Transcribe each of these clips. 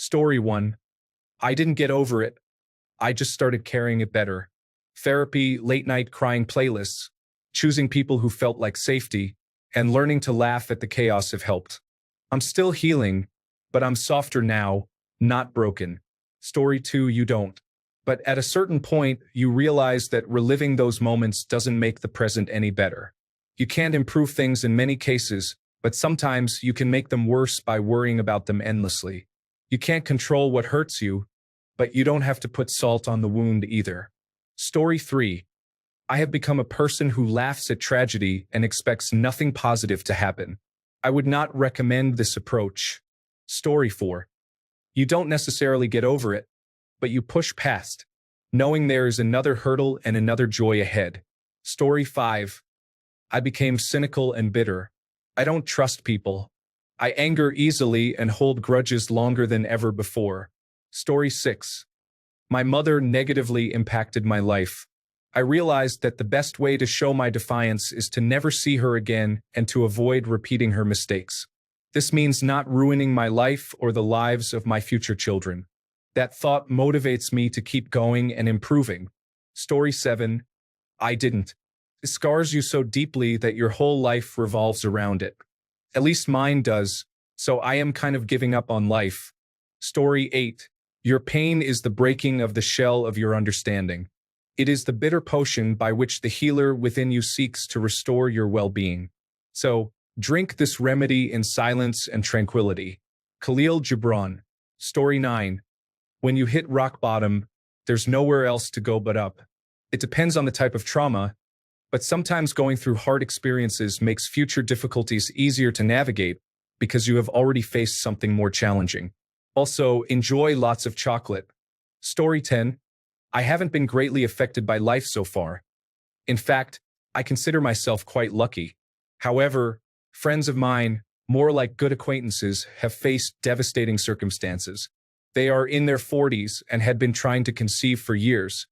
Story 1. I didn't get over it. I just started carrying it better. Therapy, late night crying playlists, choosing people who felt like safety, and learning to laugh at the chaos have helped. I'm still healing, but I'm softer now, not broken. Story 2. You don't. But at a certain point, you realize that reliving those moments doesn't make the present any better. You can't improve things in many cases, but sometimes you can make them worse by worrying about them endlessly. You can't control what hurts you, but you don't have to put salt on the wound either. Story 3. I have become a person who laughs at tragedy and expects nothing positive to happen. I would not recommend this approach. Story 4. You don't necessarily get over it, but you push past, knowing there is another hurdle and another joy ahead. Story 5. I became cynical and bitter. I don't trust people. I anger easily and hold grudges longer than ever before. Story 6. My mother negatively impacted my life. I realized that the best way to show my defiance is to never see her again and to avoid repeating her mistakes. This means not ruining my life or the lives of my future children. That thought motivates me to keep going and improving. Story 7. I didn't. It scars you so deeply that your whole life revolves around it. At least mine does, so I am kind of giving up on life. Story 8. Your pain is the breaking of the shell of your understanding. It is the bitter potion by which the healer within you seeks to restore your well-being. So, drink this remedy in silence and tranquility. Khalil Gibran. Story 9. When you hit rock bottom, there's nowhere else to go but up. It depends on the type of trauma, but sometimes going through hard experiences makes future difficulties easier to navigate because you have already faced something more challenging. Also, enjoy lots of chocolate. Story 10. I haven't been greatly affected by life so far. In fact, I consider myself quite lucky. However, friends of mine, more like good acquaintances, have faced devastating circumstances. They are in their 40s and had been trying to conceive for years.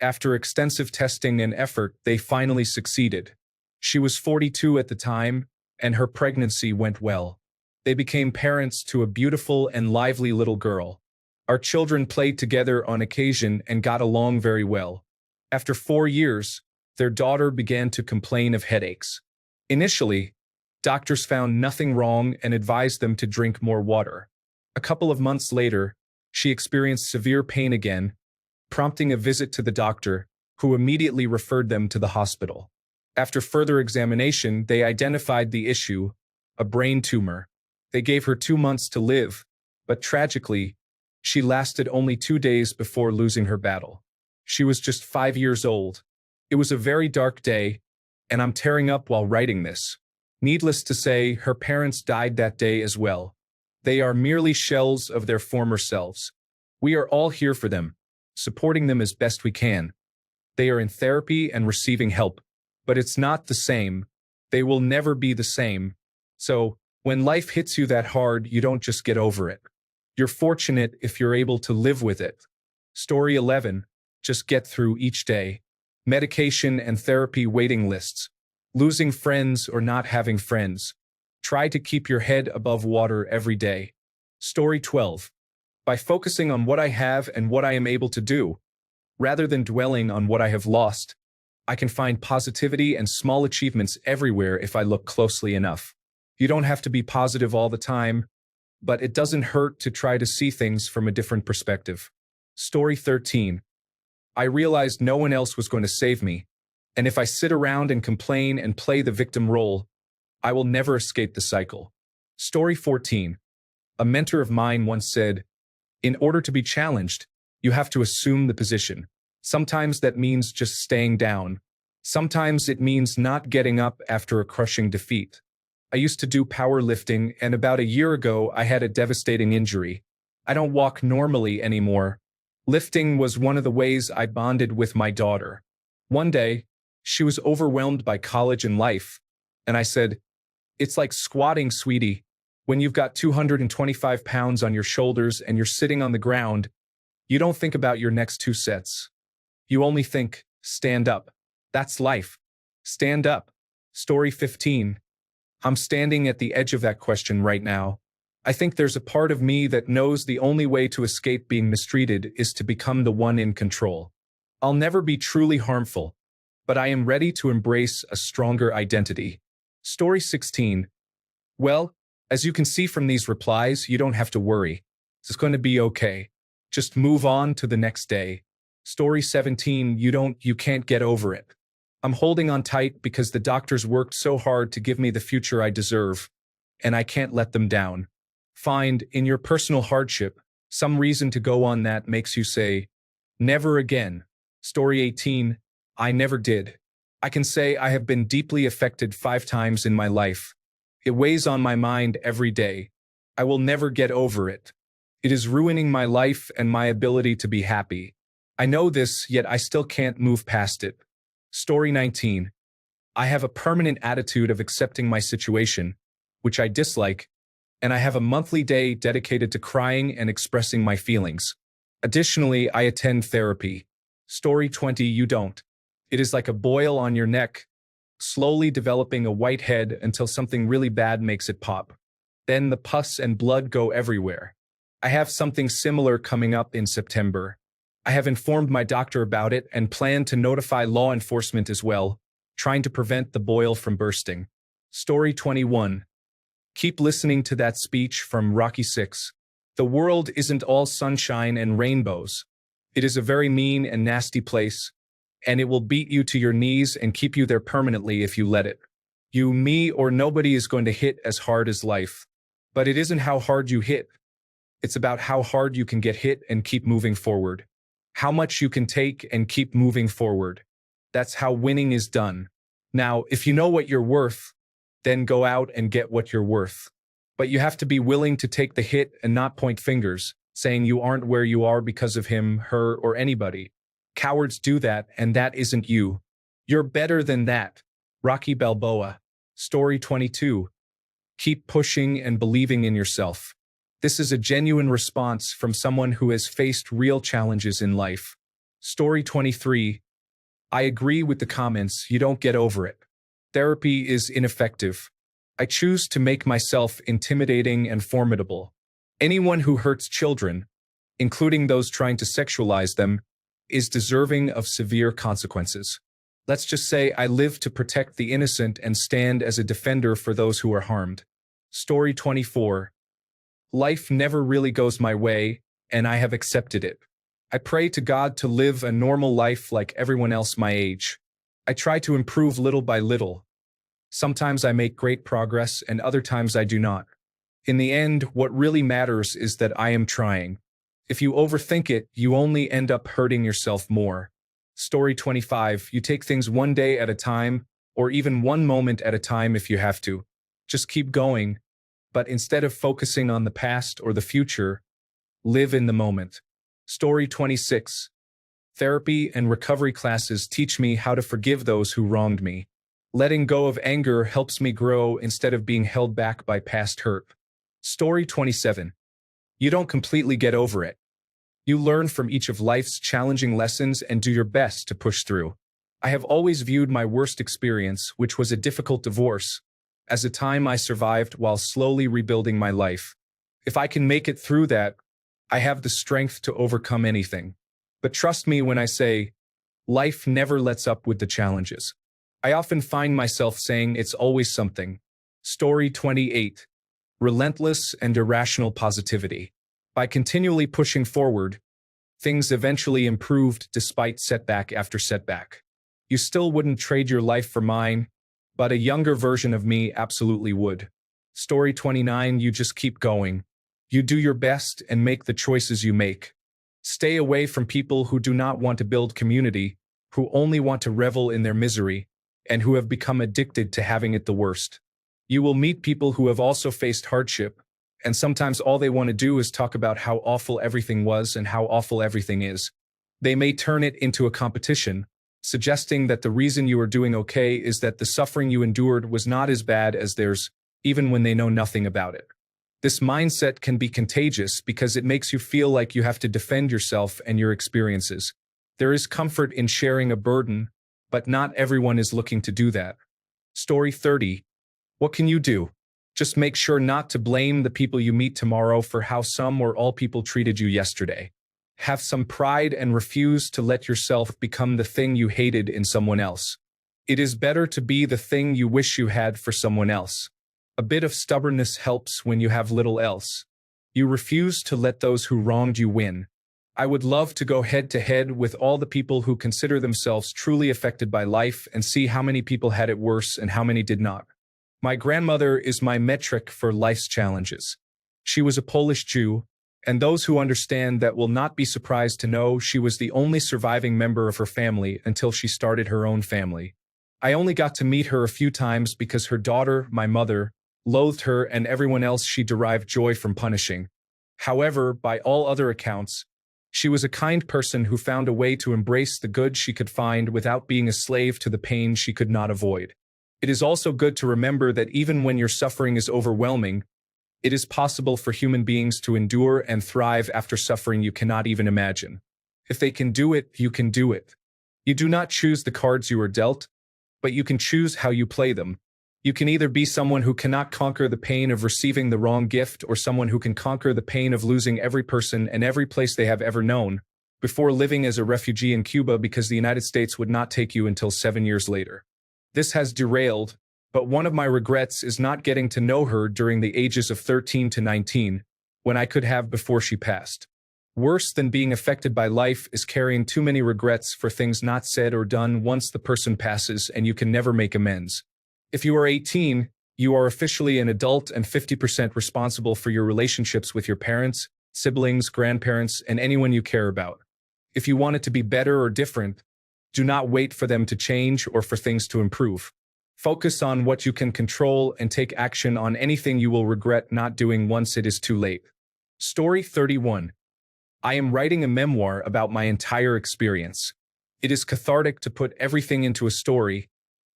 After extensive testing and effort, they finally succeeded. She was 42 at the time, and her pregnancy went well. They became parents to a beautiful and lively little girl. Our children played together on occasion and got along very well. After 4 years, their daughter began to complain of headaches. Initially, doctors found nothing wrong and advised them to drink more water. A couple of months later, she experienced severe pain again, prompting a visit to the doctor, who immediately referred them to the hospital. After further examination, they identified the issue, a brain tumor. They gave her 2 months to live, but tragically, she lasted only 2 days before losing her battle. She was just 5 years old. It was a very dark day, and I'm tearing up while writing this. Needless to say, her parents died that day as well. They are merely shells of their former selves. We are all here for them, supporting them as best we can. They are in therapy and receiving help, but it's not the same. They will never be the same. So, when life hits you that hard, you don't just get over it. You're fortunate if you're able to live with it. Story 11. Just get through each day. Medication and therapy waiting lists. Losing friends or not having friends. Try to keep your head above water every day. Story 12. By focusing on what I have and what I am able to do, rather than dwelling on what I have lost, I can find positivity and small achievements everywhere if I look closely enough. You don't have to be positive all the time, but it doesn't hurt to try to see things from a different perspective. Story 13. I realized no one else was going to save me, and if I sit around and complain and play the victim role, I will never escape the cycle. Story 14. A mentor of mine once said, in order to be challenged, you have to assume the position. Sometimes that means just staying down. Sometimes it means not getting up after a crushing defeat. I used to do powerlifting, and about a year ago, I had a devastating injury. I don't walk normally anymore. Lifting was one of the ways I bonded with my daughter. One day, she was overwhelmed by college and life, and I said, "It's like squatting, sweetie. When you've got 225 pounds on your shoulders and you're sitting on the ground, you don't think about your next 2 sets. You only think, stand up. That's life. Stand up." Story 15. I'm standing at the edge of that question right now. I think there's a part of me that knows the only way to escape being mistreated is to become the one in control. I'll never be truly harmful, but I am ready to embrace a stronger identity. Story 16. Well, as you can see from these replies, you don't have to worry. It's going to be okay. Just move on to the next day. Story 17. You can't get over it. I'm holding on tight because the doctors worked so hard to give me the future I deserve, and I can't let them down. Find, in your personal hardship, some reason to go on that makes you say, never again. Story 18. I never did. I can say I have been deeply affected 5 times in my life. It weighs on my mind every day. I will never get over it. It is ruining my life and my ability to be happy. I know this, yet I still can't move past it. Story 19. I have a permanent attitude of accepting my situation, which I dislike, and I have a monthly day dedicated to crying and expressing my feelings. Additionally, I attend therapy. Story 20. You don't. It is like a boil on your neck, slowly developing a white head until something really bad makes it pop. Then the pus and blood go everywhere. I have something similar coming up in September. I have informed my doctor about it and plan to notify law enforcement as well, trying to prevent the boil from bursting. Story 21. Keep listening to that speech from Rocky 6. The world isn't all sunshine and rainbows. It is a very mean and nasty place, and it will beat you to your knees and keep you there permanently if you let it. You, me, or nobody is going to hit as hard as life. But it isn't how hard you hit. It's about how hard you can get hit and keep moving forward. How much you can take and keep moving forward. That's how winning is done. Now, if you know what you're worth, then go out and get what you're worth. But you have to be willing to take the hit and not point fingers, saying you aren't where you are because of him, her, or anybody. Cowards do that, and that isn't you. You're better than that. Rocky Balboa. Story 22. Keep pushing and believing in yourself. This is a genuine response from someone who has faced real challenges in life. Story 23. I agree with the comments. You don't get over it. Therapy is ineffective. I choose to make myself intimidating and formidable. Anyone who hurts children, including those trying to sexualize them, is deserving of severe consequences. Let's just say I live to protect the innocent and stand as a defender for those who are harmed. Story 24. Life never really goes my way, and I have accepted it. I pray to God to live a normal life like everyone else my age. I try to improve little by little. Sometimes I make great progress, and other times I do not. In the end, what really matters is that I am trying. If you overthink it, you only end up hurting yourself more. Story 25. You take things one day at a time, or even one moment at a time if you have to. Just keep going. But instead of focusing on the past or the future, live in the moment. Story 26. Therapy and recovery classes teach me how to forgive those who wronged me. Letting go of anger helps me grow instead of being held back by past hurt. Story 27. You don't completely get over it. You learn from each of life's challenging lessons and do your best to push through. I have always viewed my worst experience, which was a difficult divorce, as a time I survived while slowly rebuilding my life. If I can make it through that, I have the strength to overcome anything. But trust me when I say, life never lets up with the challenges. I often find myself saying it's always something. Story 28. Relentless and irrational positivity. By continually pushing forward, things eventually improved despite setback after setback. You still wouldn't trade your life for mine, but a younger version of me absolutely would. Story 29. You just keep going. You do your best and make the choices you make. Stay away from people who do not want to build community, who only want to revel in their misery, and who have become addicted to having it the worst. You will meet people who have also faced hardship, and sometimes all they want to do is talk about how awful everything was and how awful everything is. They may turn it into a competition, suggesting that the reason you are doing okay is that the suffering you endured was not as bad as theirs, even when they know nothing about it. This mindset can be contagious because it makes you feel like you have to defend yourself and your experiences. There is comfort in sharing a burden, but not everyone is looking to do that. Story 30. What can you do? Just make sure not to blame the people you meet tomorrow for how some or all people treated you yesterday. Have some pride and refuse to let yourself become the thing you hated in someone else. It is better to be the thing you wish you had for someone else. A bit of stubbornness helps when you have little else. You refuse to let those who wronged you win. I would love to go head to head with all the people who consider themselves truly affected by life and see how many people had it worse and how many did not. My grandmother is my metric for life's challenges. She was a Polish Jew, and those who understand that will not be surprised to know she was the only surviving member of her family until she started her own family. I only got to meet her a few times because her daughter, my mother, loathed her and everyone else she derived joy from punishing. However, by all other accounts, she was a kind person who found a way to embrace the good she could find without being a slave to the pain she could not avoid. It is also good to remember that even when your suffering is overwhelming, it is possible for human beings to endure and thrive after suffering you cannot even imagine. If they can do it, you can do it. You do not choose the cards you are dealt, but you can choose how you play them. You can either be someone who cannot conquer the pain of receiving the wrong gift or someone who can conquer the pain of losing every person and every place they have ever known before living as a refugee in Cuba because the United States would not take you until 7 years later. This has derailed, but one of my regrets is not getting to know her during the ages of 13 to 19, when I could have before she passed. Worse than being affected by life is carrying too many regrets for things not said or done once the person passes and you can never make amends. If you are 18, you are officially an adult and 50% responsible for your relationships with your parents, siblings, grandparents, and anyone you care about. If you want it to be better or different, do not wait for them to change or for things to improve. Focus on what you can control and take action on anything you will regret not doing once it is too late. Story 31. I am writing a memoir about my entire experience. It is cathartic to put everything into a story,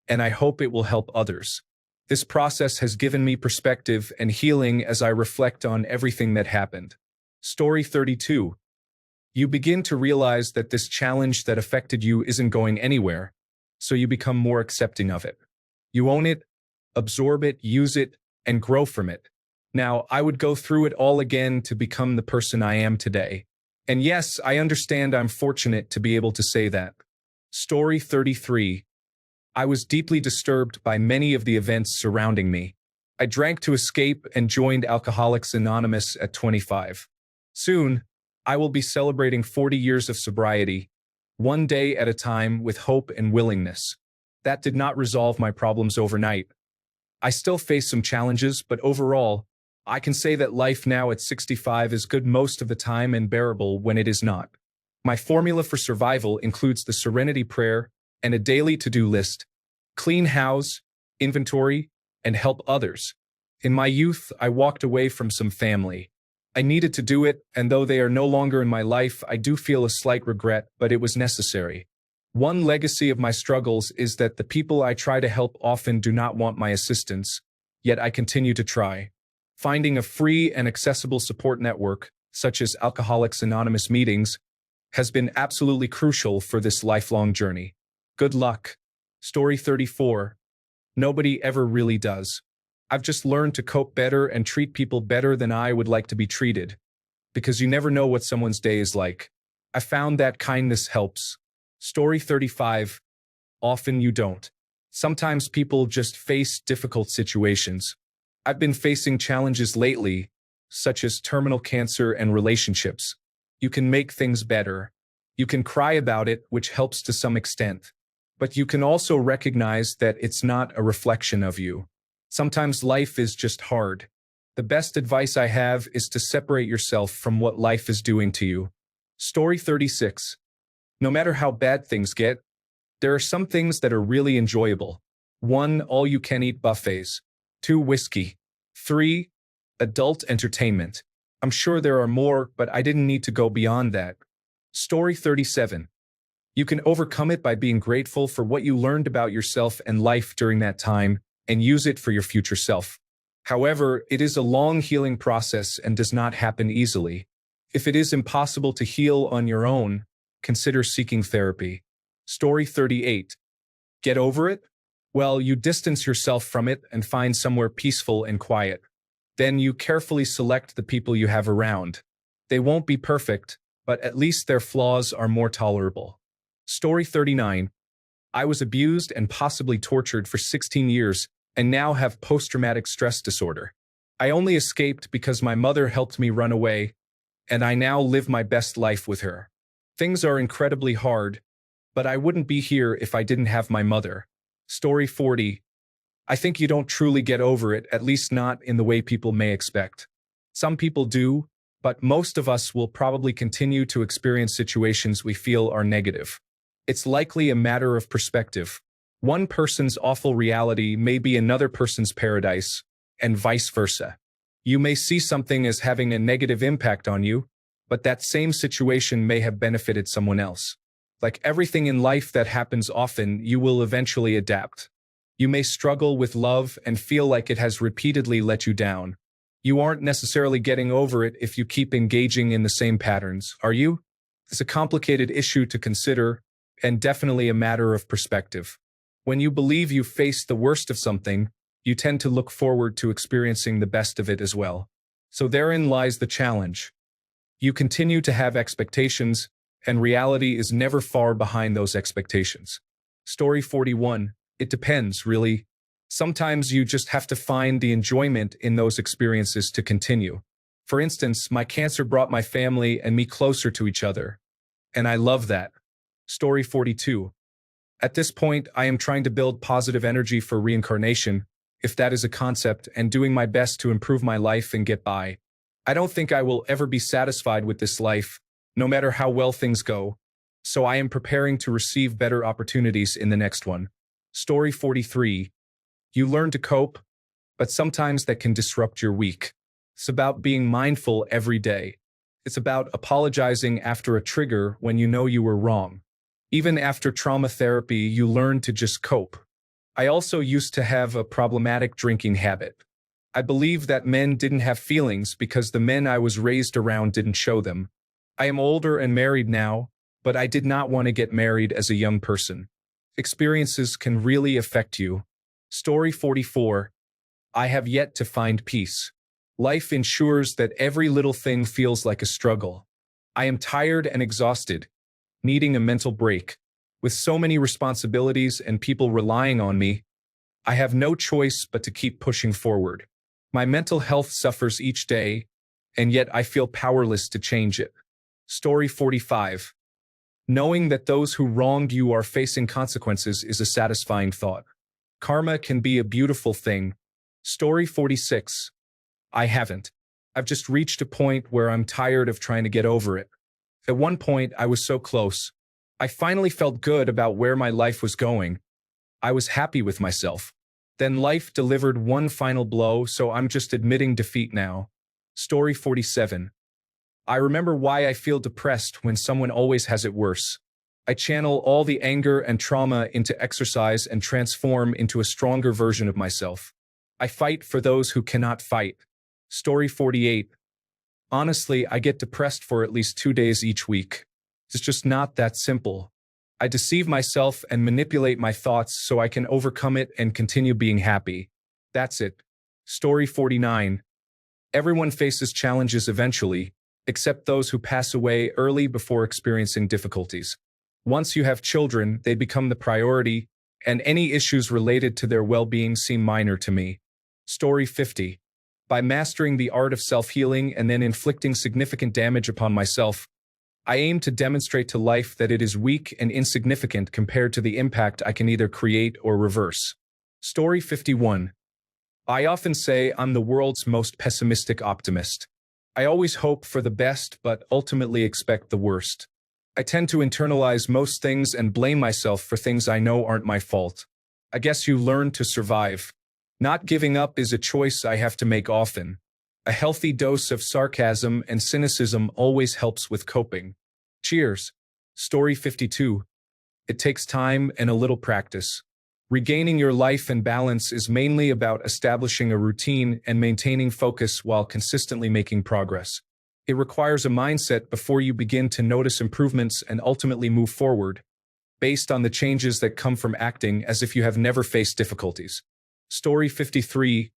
and I hope it will help others. This process has given me perspective and healing as I reflect on everything that happened. Story 32. You begin to realize that this challenge that affected you isn't going anywhere, so you become more accepting of it. You own it, absorb it, use it, and grow from it. Now, I would go through it all again to become the person I am today. And yes, I understand I'm fortunate to be able to say that. Story 33. I was deeply disturbed by many of the events surrounding me. I drank to escape and joined Alcoholics Anonymous at 25. Soon, I will be celebrating 40 years of sobriety, one day at a time with hope and willingness. That did not resolve my problems overnight. I still face some challenges, but overall, I can say that life now at 65 is good most of the time and bearable when it is not. My formula for survival includes the Serenity Prayer and a daily to-do list: clean house, inventory, and help others. In my youth, I walked away from some family. I needed to do it, and though they are no longer in my life, I do feel a slight regret, but it was necessary. One legacy of my struggles is that the people I try to help often do not want my assistance, yet I continue to try. Finding a free and accessible support network, such as Alcoholics Anonymous meetings, has been absolutely crucial for this lifelong journey. Good luck. Story 34. Nobody ever really does. I've just learned to cope better and treat people better than I would like to be treated, because you never know what someone's day is like. I found that kindness helps. Story 35. Often you don't. Sometimes people just face difficult situations. I've been facing challenges lately, such as terminal cancer and relationships. You can make things better. You can cry about it, which helps to some extent. But you can also recognize that it's not a reflection of you. Sometimes life is just hard. The best advice I have is to separate yourself from what life is doing to you. Story 36. No matter how bad things get, there are some things that are really enjoyable. 1. All-you-can-eat buffets. 2. Whiskey. 3. Adult entertainment. I'm sure there are more, but I didn't need to go beyond that. Story 37. You can overcome it by being grateful for what you learned about yourself and life during that time, and use it for your future self. However, it is a long healing process and does not happen easily. If it is impossible to heal on your own, consider seeking therapy. Story 38. Get over it? Well, you distance yourself from it and find somewhere peaceful and quiet. Then you carefully select the people you have around. They won't be perfect, but at least their flaws are more tolerable. Story 39. I was abused and possibly tortured for 16 years and now have post-traumatic stress disorder. I only escaped because my mother helped me run away, and I now live my best life with her. Things are incredibly hard, but I wouldn't be here if I didn't have my mother. Story 40. I think you don't truly get over it, at least not in the way people may expect. Some people do, but most of us will probably continue to experience situations we feel are negative. It's likely a matter of perspective. One person's awful reality may be another person's paradise, and vice versa. You may see something as having a negative impact on you, but that same situation may have benefited someone else. Like everything in life that happens often, you will eventually adapt. You may struggle with love and feel like it has repeatedly let you down. You aren't necessarily getting over it if you keep engaging in the same patterns, are you? It's a complicated issue to consider, and definitely a matter of perspective. When you believe you've faced the worst of something, you tend to look forward to experiencing the best of it as well. So therein lies the challenge. You continue to have expectations, and reality is never far behind those expectations. Story 41. It depends, really. Sometimes you just have to find the enjoyment in those experiences to continue. For instance, my cancer brought my family and me closer to each other, and I love that. Story 42. At this point, I am trying to build positive energy for reincarnation, if that is a concept, and doing my best to improve my life and get by. I don't think I will ever be satisfied with this life, no matter how well things go, so I am preparing to receive better opportunities in the next one. Story 43. You learn to cope, but sometimes that can disrupt your week. It's about being mindful every day. It's about apologizing after a trigger when you know you were wrong. Even after trauma therapy, you learn to just cope. I also used to have a problematic drinking habit. I believed that men didn't have feelings because the men I was raised around didn't show them. I am older and married now, but I did not want to get married as a young person. Experiences can really affect you. Story 44. I have yet to find peace. Life ensures that every little thing feels like a struggle. I am tired and exhausted, needing a mental break. With so many responsibilities and people relying on me, I have no choice but to keep pushing forward. My mental health suffers each day, and yet I feel powerless to change it. Story 45. Knowing that those who wronged you are facing consequences is a satisfying thought. Karma can be a beautiful thing. Story 46. I haven't. I've just reached a point where I'm tired of trying to get over it. At one point, I was so close. I finally felt good about where my life was going. I was happy with myself. Then life delivered one final blow, so I'm just admitting defeat now. Story 47. I remember why I feel depressed when someone always has it worse. I channel all the anger and trauma into exercise and transform into a stronger version of myself. I fight for those who cannot fight. Story 48. Honestly, I get depressed for at least 2 days each week. It's just not that simple. I deceive myself and manipulate my thoughts so I can overcome it and continue being happy. That's it. Story 49. Everyone faces challenges eventually, except those who pass away early before experiencing difficulties. Once you have children, they become the priority, and any issues related to their well-being seem minor to me. Story 50. By mastering the art of self-healing and then inflicting significant damage upon myself, I aim to demonstrate to life that it is weak and insignificant compared to the impact I can either create or reverse. Story 51. I often say I'm the world's most pessimistic optimist. I always hope for the best but ultimately expect the worst. I tend to internalize most things and blame myself for things I know aren't my fault. I guess you learn to survive. Not giving up is a choice I have to make often. A healthy dose of sarcasm and cynicism always helps with coping. Cheers. Story 52. It takes time and a little practice. Regaining your life and balance is mainly about establishing a routine and maintaining focus while consistently making progress. It requires a mindset before you begin to notice improvements and ultimately move forward. based on the changes that come from acting as if you have never faced difficulties. Story 53.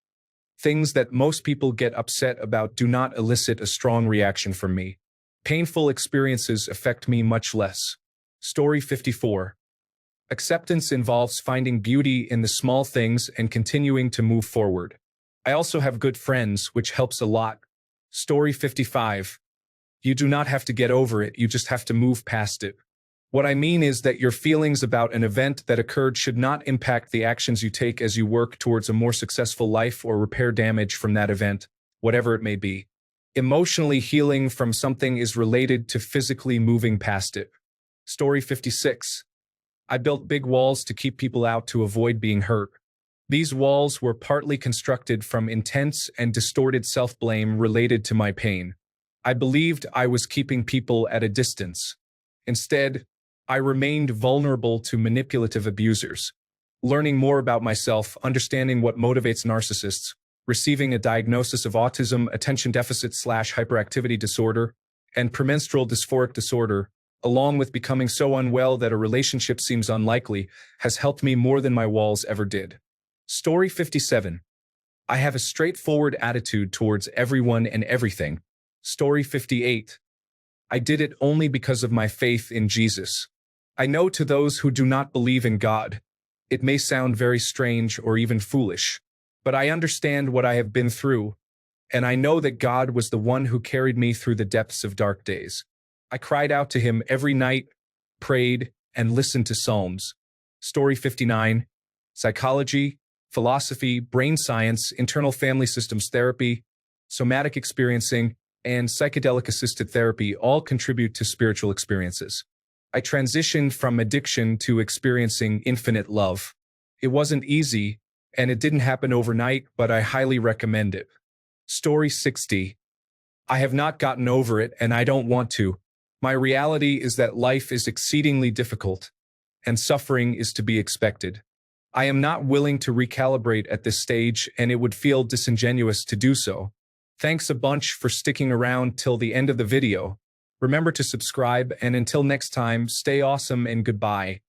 Things that most people get upset about do not elicit a strong reaction from me. Painful experiences affect me much less. Story 54. Acceptance involves finding beauty in the small things and continuing to move forward. I also have good friends, which helps a lot. Story 55. You do not have to get over it, you just have to move past it. What I mean is that your feelings about an event that occurred should not impact the actions you take as you work towards a more successful life or repair damage from that event, whatever it may be. Emotionally healing from something is related to physically moving past it. Story 56. I built big walls to keep people out to avoid being hurt. These walls were partly constructed from intense and distorted self-blame related to my pain. I believed I was keeping people at a distance. Instead, I remained vulnerable to manipulative abusers. Learning more about myself, understanding what motivates narcissists, receiving a diagnosis of autism, attention deficit/hyperactivity disorder, and premenstrual dysphoric disorder, along with becoming so unwell that a relationship seems unlikely, has helped me more than my walls ever did. Story 57. I have a straightforward attitude towards everyone and everything. Story 58. I did it only because of my faith in Jesus. I know to those who do not believe in God, it may sound very strange or even foolish, but I understand what I have been through, and I know that God was the one who carried me through the depths of dark days. I cried out to him every night, prayed, and listened to Psalms. Story 59. Psychology, philosophy, brain science, internal family systems therapy, somatic experiencing, and psychedelic-assisted therapy all contribute to spiritual experiences. I transitioned from addiction to experiencing infinite love. It wasn't easy, and it didn't happen overnight, but I highly recommend it. Story 60. I have not gotten over it, and I don't want to. My reality is that life is exceedingly difficult, and suffering is to be expected. I am not willing to recalibrate at this stage, and it would feel disingenuous to do so. Thanks a bunch for sticking around till the end of the video. Remember to subscribe, and until next time, stay awesome and goodbye.